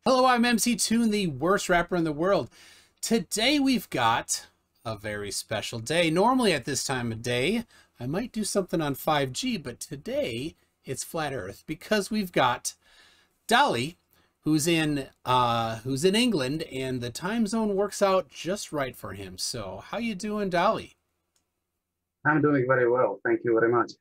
Hello, I'm MCToon, the worst rapper in the world. Today we've got a very special day. Normally at this time of day, I might do something on 5G, but today it's Flat Earth because we've got Dali, who's in England, and the time zone works out just right for him. So, how you doing, Dali? I'm doing very well. Thank you very much.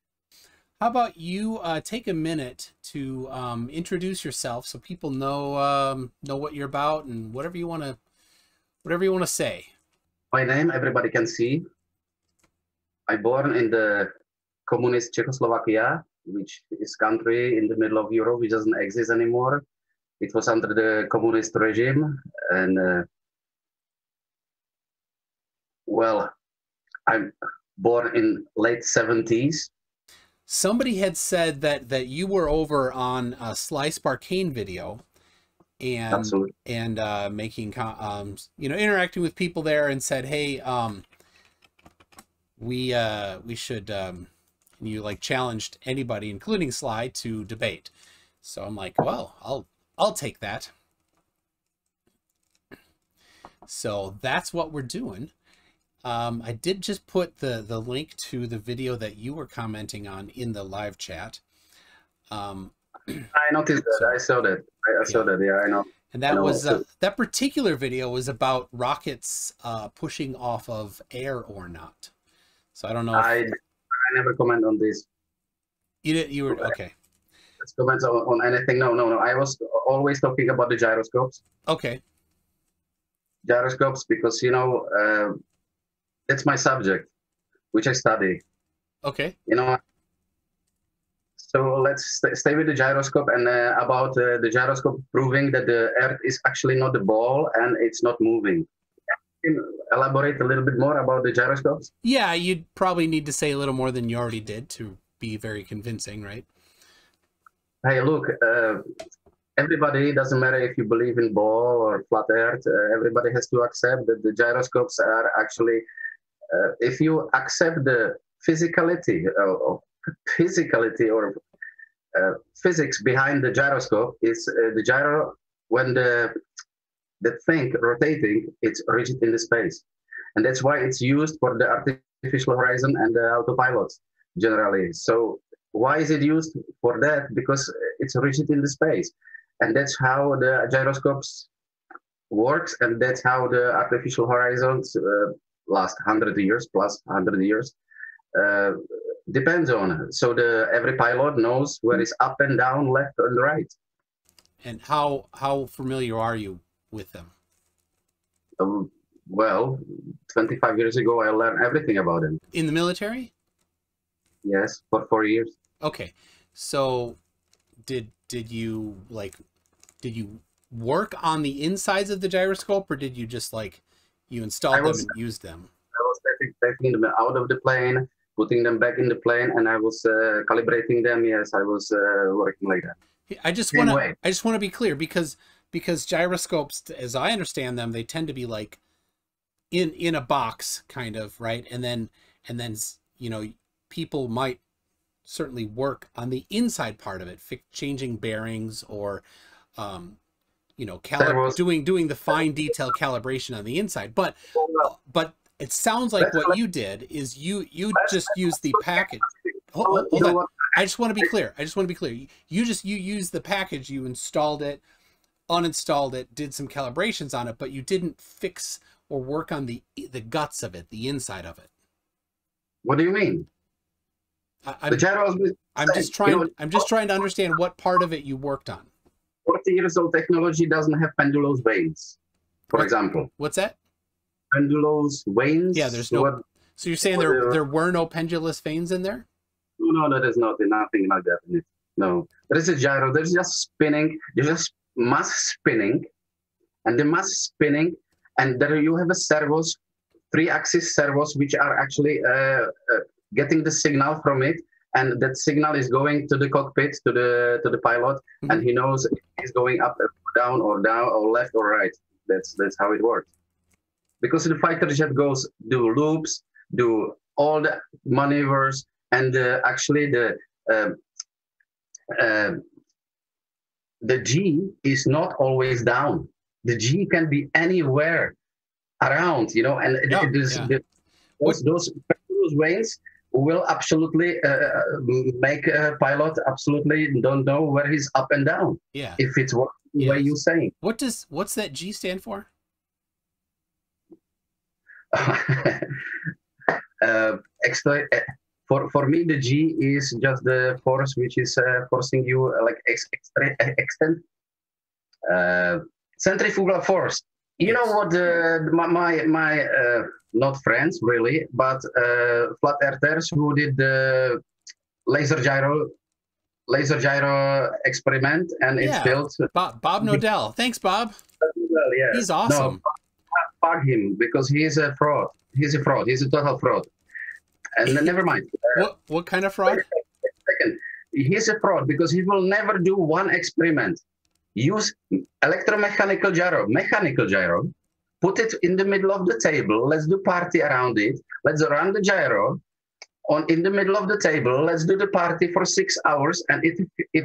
How about you take a minute to introduce yourself so people know what you're about and whatever you want to say. My name, everybody can see. I born in the communist Czechoslovakia, which is country in the middle of Europe, which doesn't exist anymore. It was under the communist regime, and well, I'm born in late 70s. Somebody had said that you were over on a Slice Barcane video and Absolutely. making interacting with people there, and said, hey, we should you like challenged anybody, including Sly, to debate. So I'm like, well, I'll take that. So that's what we're doing. I did just put the link to the video that you were commenting on in the live chat. I noticed that. So, I saw that. I saw that. Yeah, I know. And that was that particular video was about rockets pushing off of air or not. So I don't know. I never comment on this. You were okay. Let's comment on anything. No. I was always talking about the gyroscopes. Okay. Gyroscopes, because it's my subject, which I study. Okay. So let's stay with the gyroscope, and about the gyroscope proving that the Earth is actually not a ball and it's not moving. Can you elaborate a little bit more about the gyroscopes? Yeah, you'd probably need to say a little more than you already did to be very convincing, right? Hey, look, everybody, doesn't matter if you believe in ball or flat Earth, everybody has to accept that the gyroscopes are actually, if you accept the physicality or physics behind the gyroscope, is the gyro, when the thing rotating, it's rigid in the space, and that's why it's used for the artificial horizon and the autopilot generally. So why is it used for that? Because it's rigid in the space, and that's how the gyroscopes works, and that's how the artificial horizons last 100 years plus 100 years depends on. So every pilot knows where is up and down, left and right. And how familiar are you with them? Well, 25 years ago, I learned everything about them. In the military? Yes, for 4 years. Okay, so did you work on the insides of the gyroscope, or did you just you installed them and used them? I was taking them out of the plane, putting them back in the plane, and I was calibrating them. Yes, I was working like that. I just want to be clear, because gyroscopes, as I understand them, they tend to be like in a box, kind of, right? And then people might certainly work on the inside part of it, changing bearings, or doing the fine detail calibration on the inside. But it sounds like what you did is you just used the package. Hold on. I just want to be clear. You used the package, you installed it, uninstalled it, did some calibrations on it, but you didn't fix or work on the guts of it, the inside of it. What do you mean? I'm just trying to understand what part of it you worked on. 40 years old technology doesn't have pendulous veins, for example. What's that? Pendulous veins? Yeah, there's no. So you're saying there were no pendulous veins in there? No, there is nothing like that in it. No, there is a gyro. There's just spinning. There's just mass spinning, and the mass spinning, and there you have a servos, 3-axis servos, which are actually getting the signal from it, and that signal is going to the cockpit, to the pilot, and he knows if he's going up, down, or left or right. That's how it works. Because the fighter jet do loops, do all the maneuvers, and actually the the G is not always down. The G can be anywhere around, you know, and Yeah, it is yeah. those veins will absolutely make a pilot absolutely don't know where he's up and down. Yeah. If it's what the way you're saying. What's that G stand for? Extra, for me, the G is just the force which is forcing you like extend centrifugal force. You know what? My not friends really, but flat earthers who did the laser gyro experiment, and it's built. Bob Nodell. Thanks, Bob. Well, yes. He's awesome. No, fuck him because he's a fraud. He's a fraud. He's a total fraud. And never mind. What kind of fraud? Second, he's a fraud because he will never do one experiment. Use electromechanical gyro, put it in the middle of the table. Let's do party around it. Let's run the gyro in the middle of the table. Let's do the party for 6 hours. And if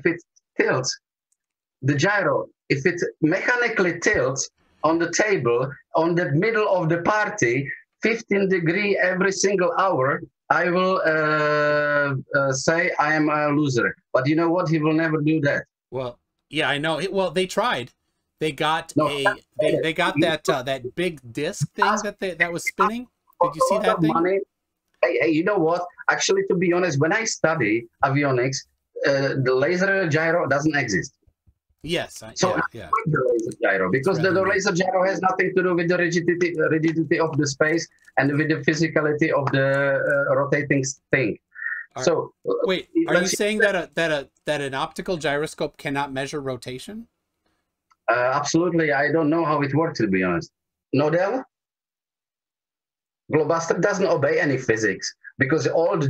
it tilts, the gyro, if it mechanically tilts on the table, on the middle of the party, 15 degrees every single hour, I will say I am a loser. But you know what? He will never do that. Well, yeah, I know. Well, they tried. They got they got that big disc thing that was spinning. Did you see that thing? Money. Hey, you know what? Actually, to be honest, when I study avionics, the laser gyro doesn't exist. Yes. So yeah. The laser gyro, because the laser gyro has nothing to do with the rigidity of the space and with the physicality of the rotating thing. So wait, are you saying that an optical gyroscope cannot measure rotation? Absolutely, I don't know how it works, to be honest. Nodell? Globuster doesn't obey any physics because all the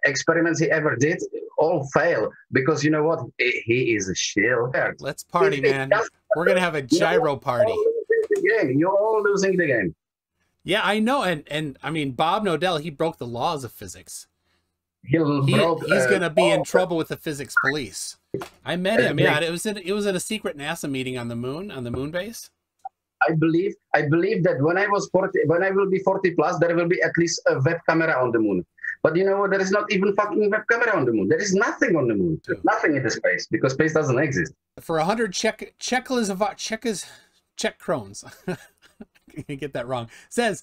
experiments he ever did all fail because you know what? He is a shill. Let's party, man. We're going to have a gyro party. You're all losing the game. Yeah, I know. And I mean, Bob Nodell, he broke the laws of physics. He's going to be in trouble with the physics police. I met him. Yeah, it was at a secret NASA meeting on the moon base. I believe that when I will be 40 plus, there will be at least a web camera on the moon. But you know what? There is not even fucking web camera on the moon. There is nothing on the moon. Nothing in the space because space doesn't exist. For 100 Czech krones. I get that wrong. Says,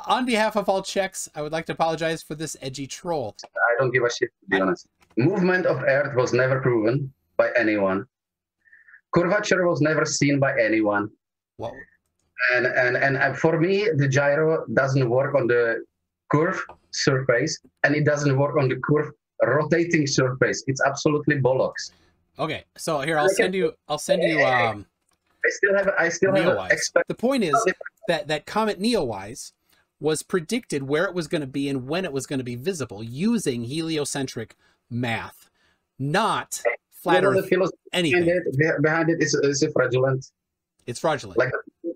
on behalf of all Czechs, I would like to apologize for this edgy troll. I don't give a shit, to be honest. Movement of Earth was never proven by anyone. Curvature was never seen by anyone. Whoa. And for me, the gyro doesn't work on the curve surface, and it doesn't work on the curve rotating surface. It's absolutely bollocks. Okay, so here I'll send you. I still have the point is that comet Neowise was predicted where it was going to be and when it was going to be visible using heliocentric math, not flat Earth. Anything behind it is fraudulent. It's fraudulent. Like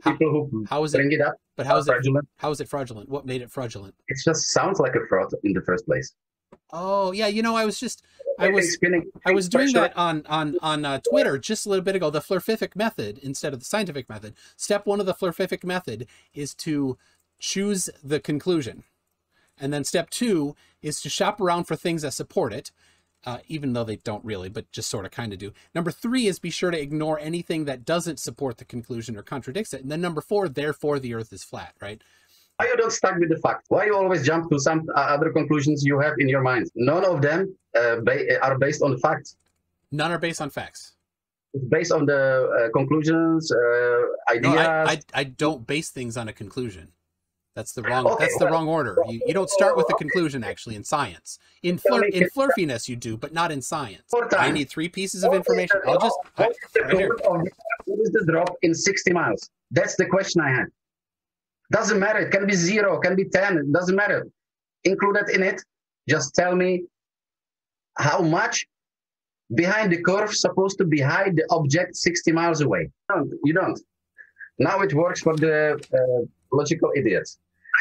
people who bring it up. But how is it fraudulent? How is it fraudulent? What made it fraudulent? It just sounds like a fraud in the first place. Oh yeah, you know, I was doing that on Twitter just a little bit ago. The flurfific method instead of the scientific method. Step 1 of the flurfific method is to choose the conclusion, and then step 2 is to shop around for things that support it. Even though they don't really, but just sort of kind of do. Number 3 is be sure to ignore anything that doesn't support the conclusion or contradicts it. And then number 4, therefore the Earth is flat, right? Why you don't stuck with the fact? Why you always jump to some other conclusions you have in your mind? None of them are based on facts. None are based on facts. It's based on the conclusions, ideas. No, I don't base things on a conclusion. That's the wrong. That's the wrong order. You don't start with the conclusion. Actually, in science, in flurfiness, you do, but not in science. I need 3 pieces of information. I'll just. What is the drop in 60 miles? That's the question I had. Doesn't matter. It can be 0, can be 10. It doesn't matter. Include that in it. Just tell me how much behind the curve supposed to be hide the object 60 miles away. You don't. Now it works for the logical idiots.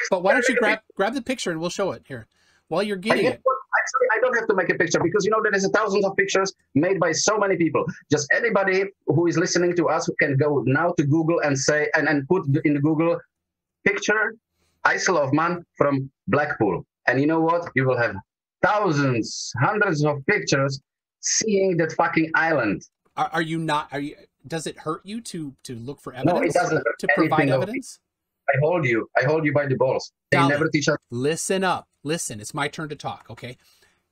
But why don't you grab the picture and we'll show it here while you're getting it. Actually, I don't have to make a picture because there is thousands of pictures made by so many people. Just anybody who is listening to us who can go now to Google and say and put in Google picture Isle of Man from Blackpool, and you know what? You will have thousands, hundreds of pictures seeing that fucking island. Are you not? Are you? Does it hurt you to look for evidence? No, it doesn't hurt to provide evidence. I hold you by the balls. They Dali, never teach us. Listen up. Listen, it's my turn to talk, okay?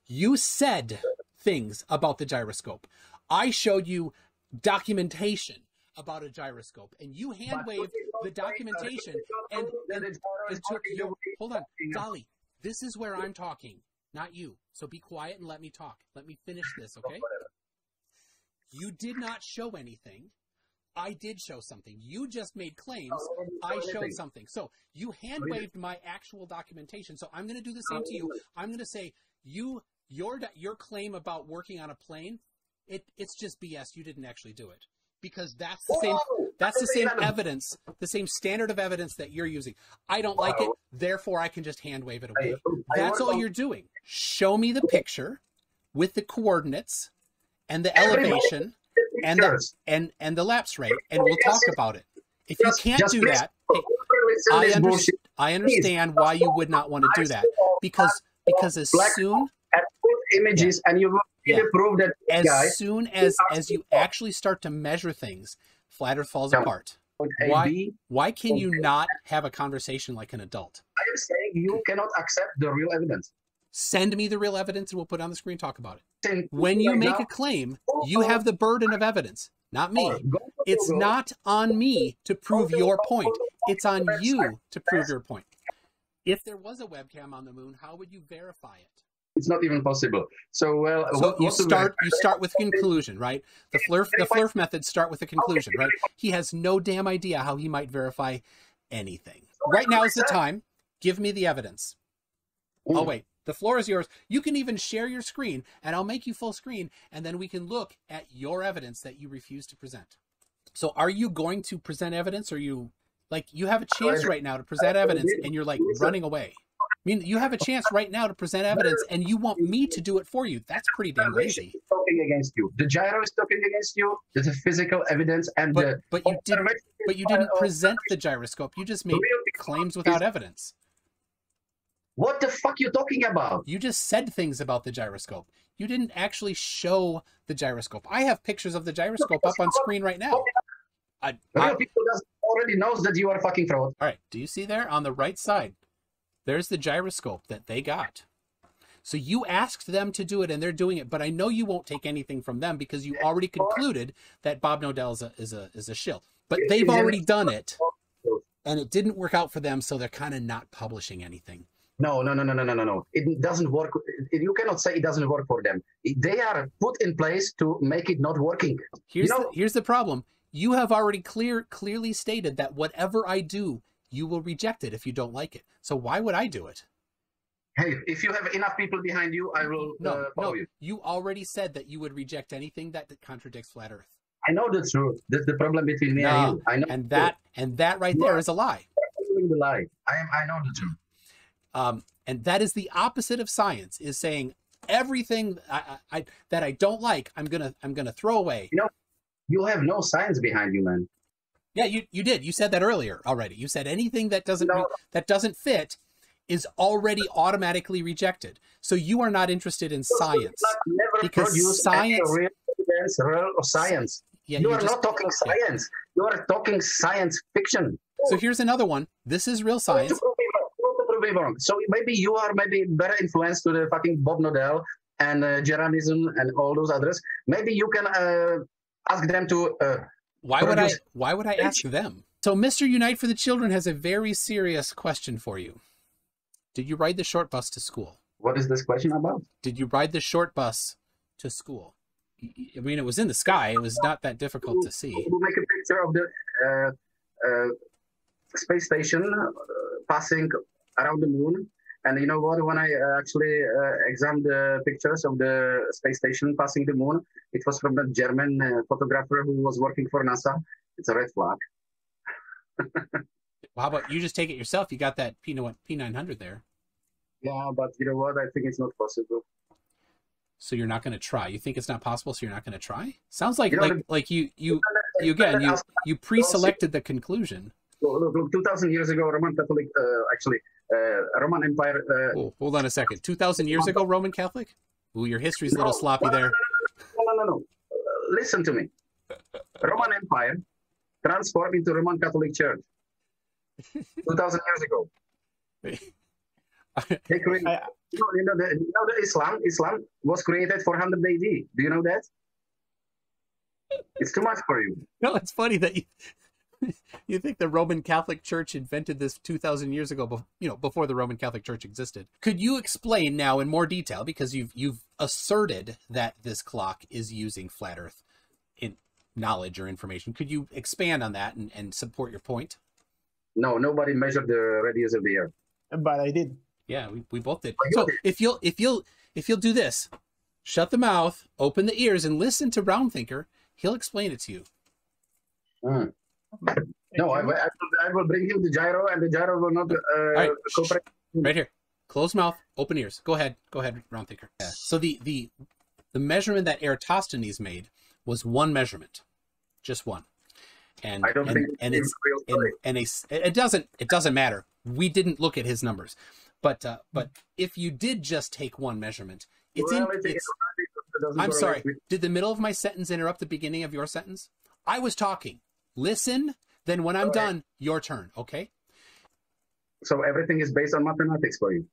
You said things about the gyroscope. I showed you documentation about a gyroscope, and you hand waved the documentation and took your... Hold on, Dali, this is where I'm talking, not you. So be quiet and let me talk. Let me finish this, okay? You did not show anything. I did show something. You just made claims. I showed something. So you hand waved my actual documentation. So I'm going to do the same to you. I'm going to say your claim about working on a plane, it's just BS. You didn't actually do it because that's the same evidence, the same standard of evidence that you're using. I don't like it. Therefore, I can just hand wave it away. That's all you're doing. Show me the picture with the coordinates and the elevation and the lapse rate, and we'll talk about it. If you can't do that, I understand why you would not want to do that, because as soon images and you will prove that as soon as you actually start to measure things, flat Earth falls apart. Why can you not have a conversation like an adult? I am saying you cannot accept the real evidence. Send me the real evidence and we'll put it on the screen and talk about it. When you make a claim, you have the burden of evidence, not me. It's not on me to prove your point. It's on you to prove your point. If there was a webcam on the moon, how would you verify it? It's not even possible. So you start with conclusion, right? The Flurf methods start with a conclusion, right? He has no damn idea how he might verify anything. Right now is the time. Give me the evidence. Oh wait. The floor is yours. You can even share your screen, and I'll make you full screen, and then we can look at your evidence that you refuse to present. So are you going to present evidence, or you have a chance right now to present evidence, and you're like running away? I mean, you have a chance right now to present evidence, and you want me to do it for you. That's pretty damn lazy. Talking against you. The gyro is talking against you. There's a physical evidence, and but you didn't present the gyroscope. You just made claims without evidence. What the fuck are you talking about? You just said things about the gyroscope. You didn't actually show the gyroscope. I have pictures of the gyroscope up on screen right now. Real people already knows that you are a fucking fraud. All right. Do you see there on the right side? There's the gyroscope that they got. So you asked them to do it, and they're doing it. But I know you won't take anything from them because you already concluded that Bob Nodell is a shill. But they've already done it, and it didn't work out for them, so they're kind of not publishing anything. No. It doesn't work. You cannot say it doesn't work for them. They are put in place to make it not working. Here's the problem. You have already clearly stated that whatever I do, you will reject it if you don't like it. So why would I do it? Hey, if you have enough people behind you, I will follow you. You already said that you would reject anything that contradicts flat Earth. I know the truth. That's the problem between me and you. I know. And that right there is a lie. The lie. I know the truth. And that is the opposite of science, is saying everything that I don't like, I'm gonna throw away. You have no science behind you, man. Yeah, you did. You said that earlier already. You said anything that doesn't fit is already automatically rejected. So you are not interested in science because science. Real science. Yeah, you are not talking science. You are talking science fiction. So here's another one. This is real science. Wrong. So maybe you are better influenced to the fucking Bob Nodell and Gerardism and all those others. Maybe you can ask them to. Why would I ask them? So Mr. Unite for the Children has a very serious question for you. Did you ride the short bus to school? What is this question about? Did you ride the short bus to school? I mean, it was in the sky. It was not that difficult to see. We'll make a picture of the space station passing around the moon, and you know what? When I actually examined the pictures of the space station passing the moon, it was from a German photographer who was working for NASA. It's a red flag. Well, how about you just take it yourself? You got that P900 there. Yeah, but you know what? I think it's not possible. So you're not going to try. You think it's not possible, so you're not going to try? Sounds like You know, you pre-selected the conclusion. Look, 2,000 years ago, Roman Catholic, Roman Empire. Oh, hold on a second. 2,000 years ago, Roman Catholic? Ooh, your history's a little sloppy there. No. Listen to me. Roman Empire transformed into Roman Catholic Church 2,000 years ago. They created, Islam was created 400 AD. Do you know that? It's too much for you. No, it's funny that you think the Roman Catholic Church invented this 2,000 years ago, before the Roman Catholic Church existed. Could you explain now in more detail, because you've asserted that this clock is using flat Earth in knowledge or information? Could you expand on that and support your point? No, nobody measured the radius of the Earth. But I did. Yeah, we both did. So if you'll do this, shut the mouth, open the ears, and listen to Round Thinker, he'll explain it to you. No, I will bring you the gyro, and the gyro will not right. cooperate. Right here. Close mouth, open ears. Go ahead, Round Thinker. Yeah. So the measurement that Eratosthenes made was one measurement, just one. And I don't think it doesn't matter. We didn't look at his numbers, but if you did just take one measurement, I'm sorry. Did the middle of my sentence interrupt the beginning of your sentence? I was talking. Listen. Then when I'm done, your turn. Okay. So everything is based on mathematics for you.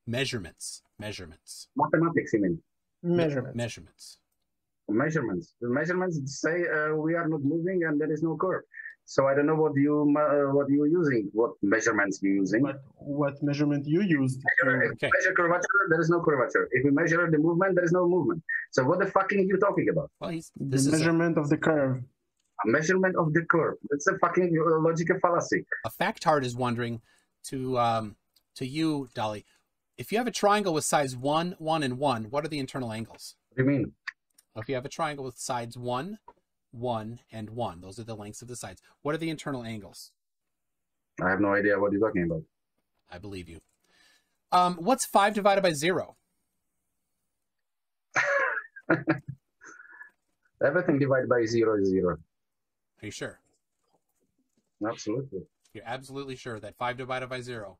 Measurements. Mathematics, you mean? Measurements. The measurements say we are not moving and there is no curve. So I don't know what you're using. What measurements you're using? What measurement you used? Okay. Measure curvature, there is no curvature. If we measure the movement, there is no movement. So what the fucking are you talking about? Well, the measurement of the curve. A measurement of the curve. It's a fucking logical fallacy. A factard is wondering to you, Dali, if you have a triangle with sides 1, 1, and 1, what are the internal angles? What do you mean? If you have a triangle with sides 1, 1, and 1, those are the lengths of the sides. What are the internal angles? I have no idea what you're talking about. I believe you. What's 5 divided by 0? Everything divided by 0 is 0. Are you sure? Absolutely. You're absolutely sure that 5 divided by 0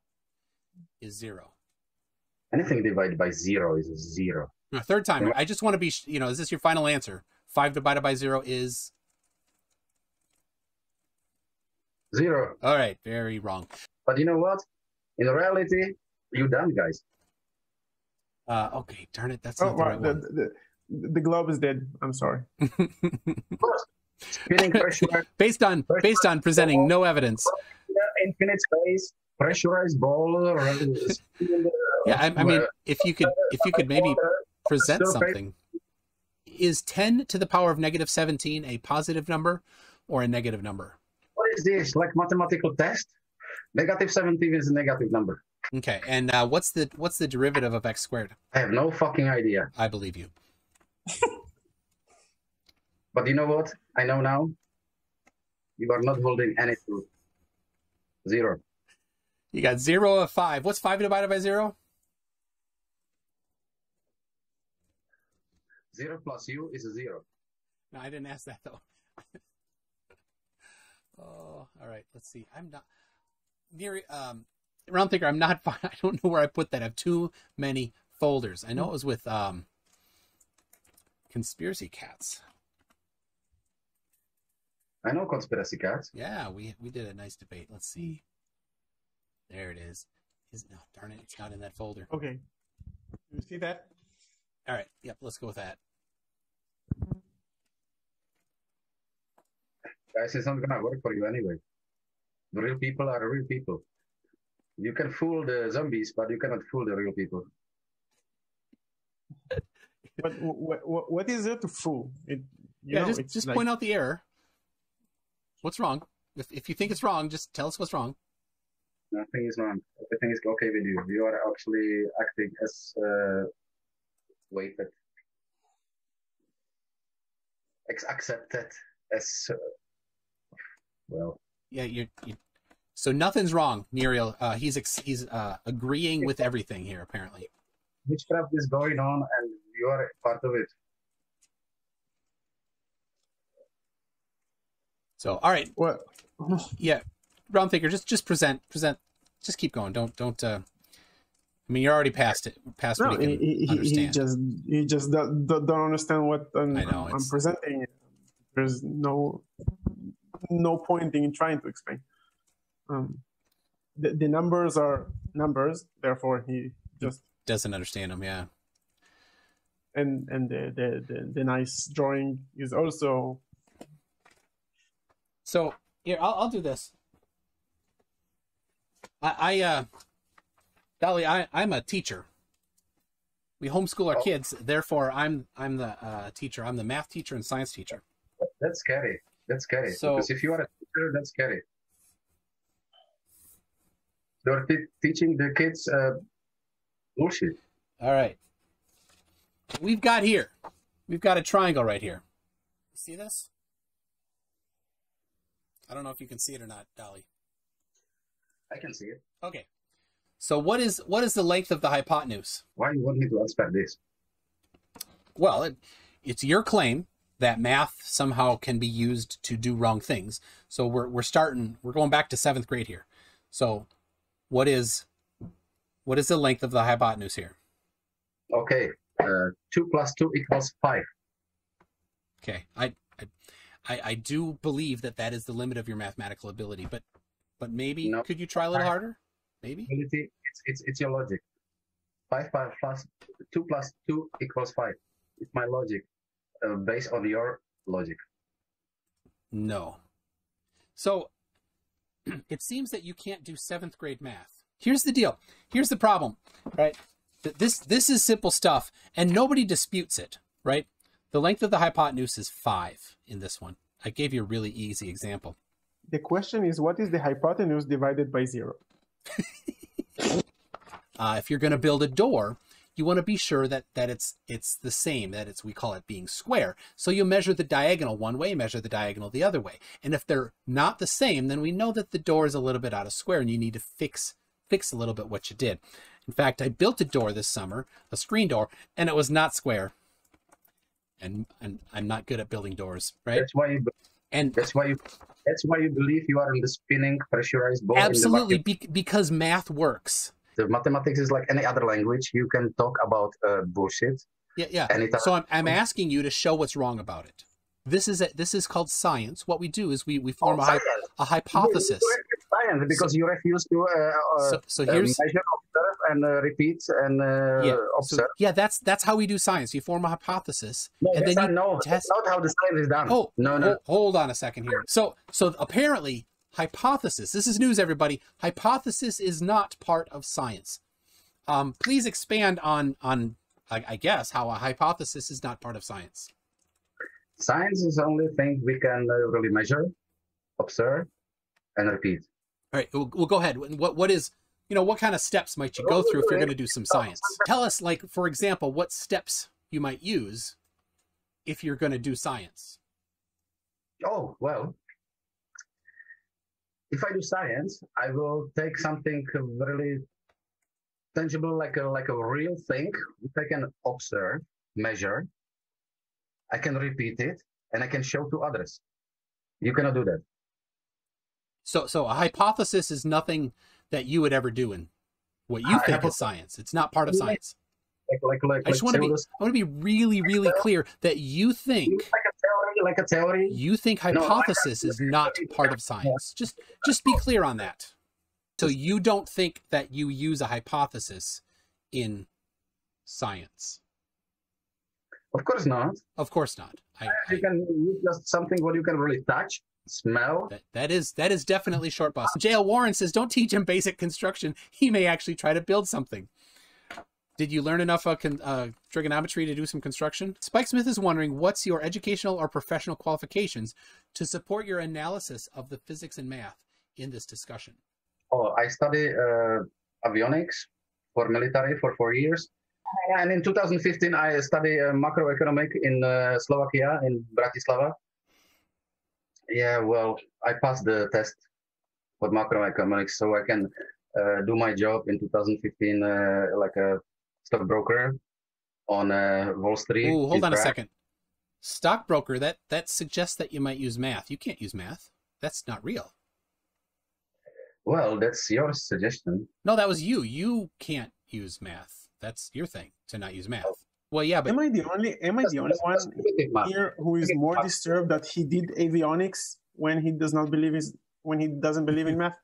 is 0. Anything divided by 0 is 0. No, third time. I just want to be, is this your final answer? 5 divided by 0 is? 0. All right, very wrong. But you know what? In reality, you're done, guys. Okay, darn it. That's not the right one. The globe is dead. I'm sorry. Spinning pressure. based on presenting no evidence. Infinite space, pressurized ball. Yeah, I mean, if you could maybe present something. Is 10 to the power of negative 17 a positive number or a negative number? What is this? Like mathematical test? Negative 17 is a negative number. Okay, and what's the derivative of x squared? I have no fucking idea. I believe you. But you know what? I know now. You are not holding any truth. 0. You got 0 of 5. What's 5 divided by 0? 0 plus u is a 0. No, I didn't ask that though. Oh, all right. Let's see. I'm not near Round Thinker. I'm not. I don't know where I put that. I have too many folders. I know it was with Conspiracy Cats. I know Conspiracy Cats. Yeah, we did a nice debate. Let's see. There it is. No, darn it, it's not in that folder. Okay. You see that? All right. Yep. Let's go with that. Guys, it's not gonna work for you anyway. The real people are real people. You can fool the zombies, but you cannot fool the real people. But what is there to fool? Just like... point out the error. What's wrong? If you think it's wrong, just tell us what's wrong. Nothing is wrong. Everything is okay with you. You are actually acting as weighted, accepted as well. Yeah, So nothing's wrong, Muriel. He's agreeing with everything here, apparently. Witchcraft is going on, and you are part of it. So, all right. What? Yeah, Round Thinker, just present. Just keep going. Don't. I mean, you're already past it. Past what you can understand. He just don't understand what I'm presenting. There's no point in trying to explain. The numbers are numbers, therefore he just doesn't understand them. Yeah. And the nice drawing is also. So here, I'll do this. Dali, I'm a teacher. We homeschool our kids, therefore I'm the teacher. I'm the math teacher and science teacher. That's scary. That's scary. So, because if you are a teacher, that's scary. You're teaching the kids bullshit. All right. We've got a triangle right here. See this? I don't know if you can see it or not, Dali. I can see it. Okay. So what is the length of the hypotenuse? Why do you want me to answer this? Well, it's your claim that math somehow can be used to do wrong things. So we're going back to 7th grade here. So what is the length of the hypotenuse here? Okay. 2 + 2 = 5. Okay. I do believe that is the limit of your mathematical ability, but maybe could you try a little harder? Maybe it's your logic. 5 plus 2 + 2 = 5. It's my logic, based on your logic. No. So it seems that you can't do 7th grade math. Here's the deal. Here's the problem, right? This is simple stuff, and nobody disputes it, right? The length of the hypotenuse is 5 in this one. I gave you a really easy example. The question is, what is the hypotenuse divided by 0? If you're going to build a door, you want to be sure that it's the same, that we call it being square. So you measure the diagonal one way, measure the diagonal the other way. And if they're not the same, then we know that the door is a little bit out of square, and you need to fix a little bit what you did. In fact, I built a door this summer, a screen door, and it was not square. And I'm not good at building doors, right? That's why you believe you are in the spinning pressurized ball. Absolutely, because math works. The mathematics is like any other language. You can talk about bullshit. Yeah. So I'm asking you to show what's wrong about it. This is called science. What we do is we form a hypothesis. Science, because you refuse to here's measure, observe, and repeat and observe. So, that's how we do science. You form a hypothesis, and then you test. That's not how the science is done. No. Hold on a second here. So apparently, hypothesis. This is news, everybody. Hypothesis is not part of science. Please expand on I guess how a hypothesis is not part of science. Science is the only thing we can really measure, observe, and repeat. All right, we'll go ahead. What is, what kind of steps might you go through if you're going to do some science? Tell us, like, for example, what steps you might use if you're going to do science. Oh, well, if I do science, I will take something really tangible, like a real thing, which I can observe, measure, I can repeat it, and I can show to others. You cannot do that. So a hypothesis is nothing that you would ever do in what you think is science. It's not part of science. I just want to be really, really clear that you think like a theory. You think hypothesis is not part of science. Just be clear on that. So you don't think that you use a hypothesis in science. Of course not. Of course not. You can use just something what you can really touch, smell. That is definitely short bus. J.L. Warren says, don't teach him basic construction. He may actually try to build something. Did you learn enough trigonometry to do some construction? Spike Smith is wondering, what's your educational or professional qualifications to support your analysis of the physics and math in this discussion? Oh, I study avionics for military for 4 years. And in 2015, I studied macroeconomic in Slovakia, in Bratislava. Yeah, well, I passed the test. for macroeconomics, so I can do my job in 2015 like a stockbroker on Wall Street. Ooh, hold on a second. Stockbroker, that suggests that you might use math. You can't use math. That's not real. Well, that's your suggestion. No, that was you. You can't use math. That's your thing, to not use math. Well, yeah, but am I the only one here who is more disturbed that he did avionics when he doesn't believe in math?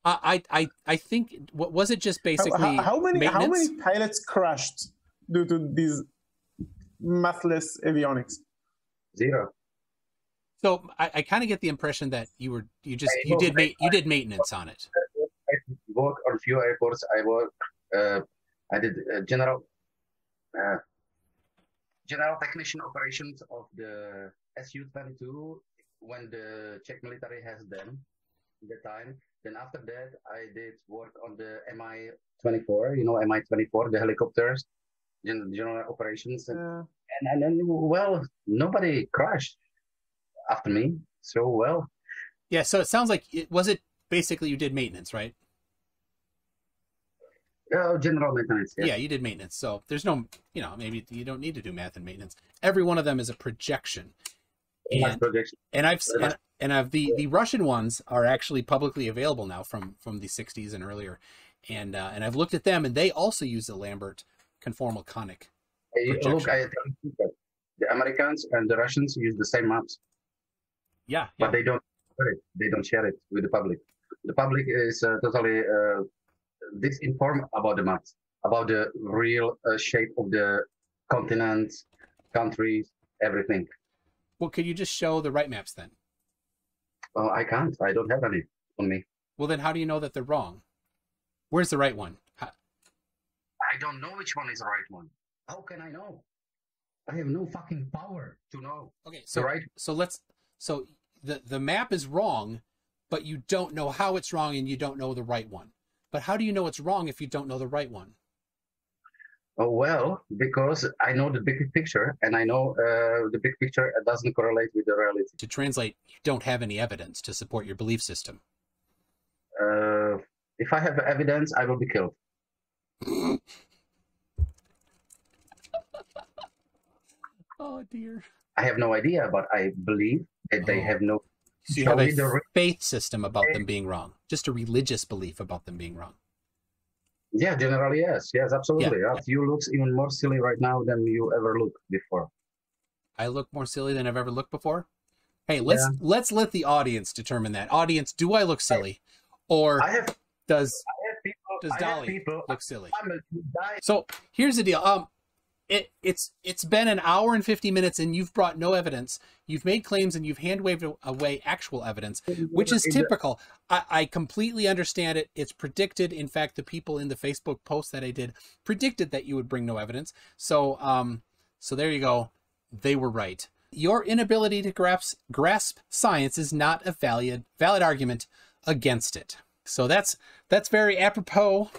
I think, what was it, just basically how many maintenance? pilots crashed due to these mathless avionics? 0. So I kind of get the impression that you did maintenance on it. I work on few airports. I did general technician operations of the Su-22 when the Czech military has them at the time. Then after that, I did work on the Mi-24. You know Mi-24, the helicopters, general operations, and then well, nobody crashed after me. So well. Yeah. So it sounds like was it basically you did maintenance, right? General maintenance. Yeah, you did maintenance. So there's no, maybe you don't need to do math and maintenance. Every one of them is a projection. And the Russian ones are actually publicly available now from the 60s and earlier. And I've looked at them, and they also use the Lambert conformal conic projection. Look, the Americans and the Russians use the same maps. Yeah. But they don't share it. They don't share it with the public. The public is totally disinformed about the maps, about the real shape of the continents, countries, everything. Well, could you just show the right maps then? Oh, I can't. I don't have any on me. Well, then how do you know that they're wrong? Where's the right one? I don't know which one is the right one. How can I know? I have no fucking power to know. Okay, so the map is wrong, but you don't know how it's wrong and you don't know the right one. But how do you know it's wrong if you don't know the right one? Oh, well, because I know the big picture, and I know the big picture doesn't correlate with the reality. To translate, you don't have any evidence to support your belief system. If I have evidence, I will be killed. Oh, dear. I have no idea, but I believe that they have no... So you have a faith system about them being wrong. Just a religious belief about them being wrong. Yeah, generally, yes. Yes, absolutely. Yeah. You look even more silly right now than you ever looked before. I look more silly than I've ever looked before? Hey, let's let the audience determine that. Audience, do I look silly? Or does Dali look silly? So here's the deal. It's been an hour and 50 minutes and you've brought no evidence. You've made claims and you've hand waved away actual evidence, which is typical. I completely understand it. It's predicted. In fact, the people in the Facebook post that I did predicted that you would bring no evidence. So so there you go. They were right. Your inability to grasp science is not a valid argument against it. So that's very apropos